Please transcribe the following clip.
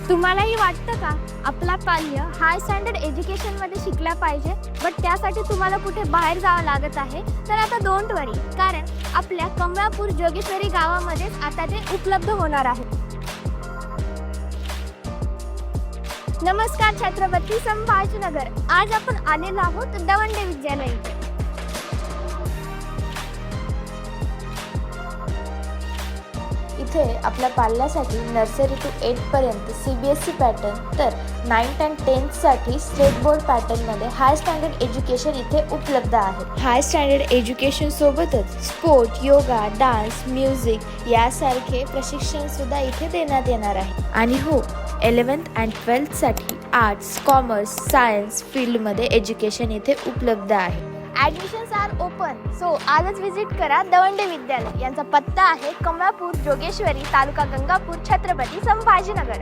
तुम्हालाही वाटतं का आपला पाल्य हाय स्टँडर्ड एज्युकेशनमध्ये शिकला पाहिजे, बट त्यासाठी तुम्हाला कुठे बाहेर जावं लागत आहे? तर आता डोंट वरी, कारण आपल्या कमळापूर जोगेश्वरी गावामध्येच आता ते उपलब्ध होणार आहे. नमस्कार छत्रपती संभाजीनगर. आज आपण आलेलो आहोत दवंडे विद्यालय इथे. इथे आपल्या पाल्यासाठी नर्सरी टू 8 पर्यंत CBSE पॅटर्न तर 9th and 10th साठी स्टेट बोर्ड पॅटर्नमध्ये हाय स्टँडर्ड एज्युकेशन इथे उपलब्ध आहे. हाय स्टँडर्ड एज्युकेशन सोबतच स्पोर्ट, योगा, डान्स, म्युझिक यासारखे प्रशिक्षण सुद्धा इथे देण्यात येणार आहे. आणि हो, 11th and 12th साठी आर्ट्स, कॉमर्स, सायन्स फील्डमध्ये एज्युकेशन इथे उपलब्ध आहे. ॲडमिशन्स आर ओपन, सो आजच व्हिजिट करा दवंडे विद्यालय. यांचा पत्ता आहे कमळापूर जोगेश्वरी, तालुका गंगापूर, छत्रपती संभाजीनगर.